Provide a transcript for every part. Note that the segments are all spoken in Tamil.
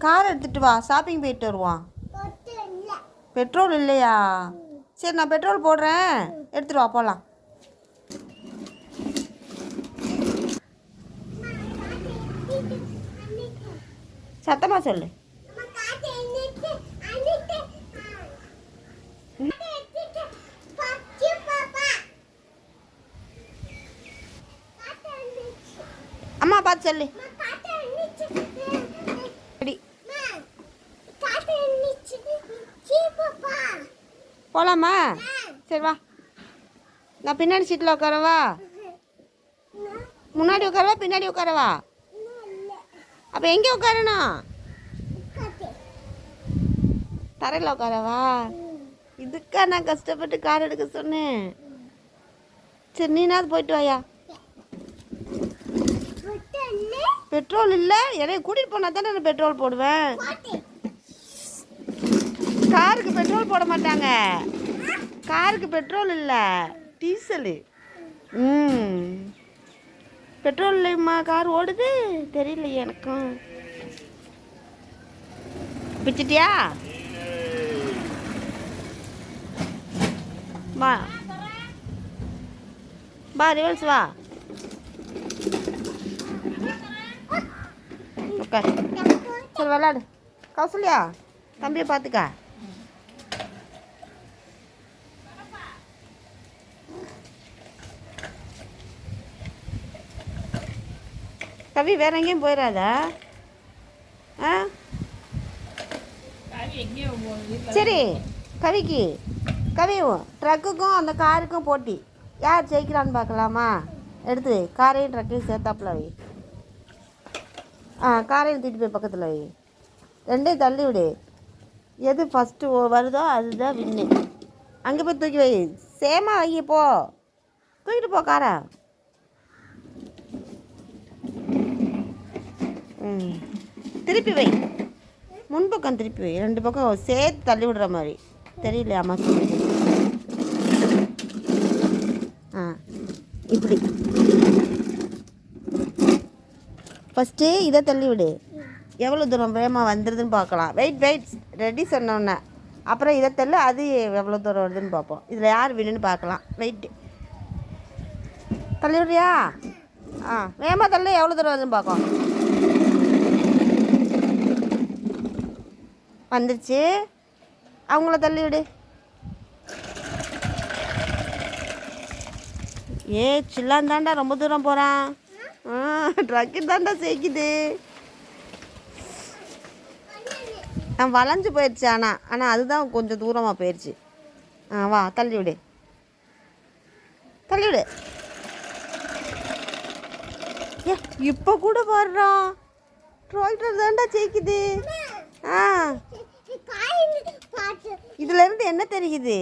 கார் எடுத்துகிட்டு வா, ஷாப்பிங் போயிட்டு வருவான். பெட்ரோல் இல்லையா? சரி, நான் பெட்ரோல் போடுறேன், எடுத்துகிட்டு வா போகலாம். சத்தமாக சொல்லு. அம்மா பார்த்து சொல்லு. போகலாமா? சரி வா, நான் பின்னாடி சீட்டில் உட்காரவா? முன்னாடி உட்காரவா பின்னாடி உட்காரவா? அப்போ எங்கே உட்காரணும்? தரையில் உட்காரவா? இதுக்கா நான் கஷ்டப்பட்டு கார் எடுக்க சொன்னேன். சரி, நீனாவது போயிட்டு வாயா. பெட்ரோல் இல்லை, என்னை கூட்டிகிட்டு போனால் தானே நான் பெட்ரோல் போடுவேன். காருக்கு பெட்ரோல் போட மாட்டாங்க. காருக்கு பெட்ரோல் இல்லை, டீசலு. பெட்ரோல் இல்லைம்மா, கார் ஓடுது. தெரியலையே எனக்கும். பிடிச்சிட்டியா? வா வா, ரிவல்ஸ் வா. உட்கார். சரி விளாடு. கௌசல்யா, தம்பியை பார்த்துக்க. கவி வேற எங்கேயும் போயிடாதா? ஆ சரி, கவியும் ட்ரக்குக்கும் அந்த காருக்கும் போட்டி. யார் ஜெயிக்கிறான்னு பார்க்கலாமா? எடுத்து வை, காரையும் ட்ரக்கையும் சேர்த்தாப்புல வை. காரையும் தூக்கிட்டு போய் பக்கத்தில் வை. ரெண்டையும் தள்ளி விடு. எது ஃபஸ்ட்டு வருதோ அதுதான் வின்னு. அங்கே போய் தூக்கி வை. சேமாக வை. போ, தூக்கிட்டு போ காரை. திருப்பி வை, முன்பக்கம் திருப்பி வை. ரெண்டு பக்கம் சேர்த்து தள்ளி விடுற மாதிரி. தெரியலையா அம்மா சொல்லி? இப்படி ஃபஸ்ட்டு இதை தள்ளி விடு. எவ்வளோ தூரம் வேகமாக வந்துடுதுன்னு பார்க்கலாம். வெயிட் ரெடி சொன்னோன்னே அப்புறம் இதை தள்ளு, அது எவ்வளோ தூரம் வருதுன்னு பார்ப்போம். இதில் யார் விடுன்னு பார்க்கலாம். வெயிட்டு தள்ளி விடுறியா? வேகமாக தள்ளு, எவ்வளோ தூரம் வருதுன்னு பார்க்கலாம். வந்துருச்சு. அவங்கள தள்ளி விடு. சில்லான் தாண்டா ரொம்ப தூரம் போகிறான். ட்ரக்கு தாண்டா சேர்க்குது. நான் வளைஞ்சு போயிடுச்சு. ஆனால் அதுதான் கொஞ்சம் தூரமாக போயிடுச்சு. வா, தள்ளி விடு. இப்போ கூட பாடுறான். ட்ராக்டர் தாண்டா சேர்க்குது. இதுலேருந்து என்ன தெரியுது?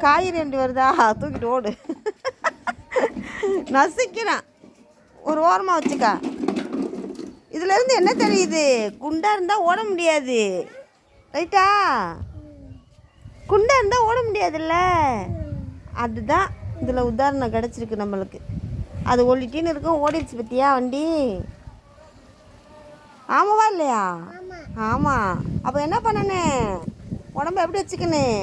காய் ரெண்டு வருதா? தூக்கிட்டு ஓடு. நசுக்கிறான். ஒரு ஓரமாக வச்சுக்கா. இதுலேருந்து என்ன தெரியுது? குண்டா இருந்தால் ஓட முடியாது. ரைட்டா? குண்டா இருந்தால் ஓட முடியாதுல்ல. அதுதான் இதில் உதாரணம் கிடச்சிருக்கு நம்மளுக்கு. அது ஒல்லிட்டின்னு இருக்கும், ஓடிடுச்சு பற்றியா வண்டி? ஆமாவா இல்லையா? ஆமாம். அப்போ என்ன பண்ணனே? உடம்பு எப்படி வச்சுக்கணும்?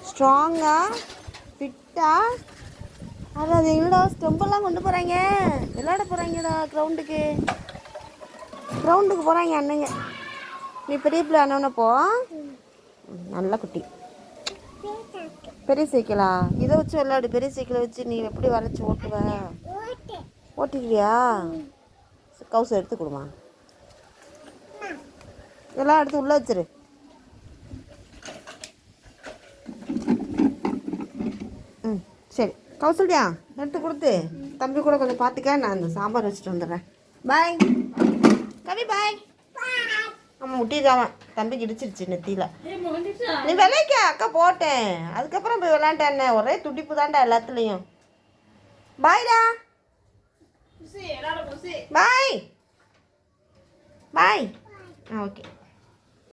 ஸ்ட்ராங்காக ஃபிட்டாக. அது என்னடா ஸ்டெம்பெல்லாம் கொண்டு போகிறாங்க, விளையாட போகிறாங்கடா. கிரவுண்டுக்கு போகிறாங்க அண்ணங்க. நீ பெரிய பிள்ளை அண்ணனை போ. நல்ல குட்டி. பெரிய சைக்கிளா? இதை வச்சு விளையாடு. பெரிய சைக்கிளை வச்சு நீ எப்படி வரைச்சி ஓட்டுவ? ஓட்டிக்குவியா? கவுசை எடுத்து கொடுமா. எல்லாம் எடுத்து உள்ளே வச்சிரு. சரி கௌசல்யா, எடுத்து கொடுத்து தம்பி கூட கொஞ்சம் பார்த்துக்க. நான் அந்த சாம்பார் வச்சுட்டு வந்துடுறேன். பாய் கவி, பாய். ஆமாம், முட்டிதாவன் தம்பிக்கு இடிச்சிருச்சு நெத்தியில். நீ விளைக்க அக்கா போட்டேன், அதுக்கப்புறம் போய் விளையாண்டேன்ன. ஒரே துடிப்பு தாண்டா எல்லாத்துலேயும். பாய்டா. பாய். ஓகே.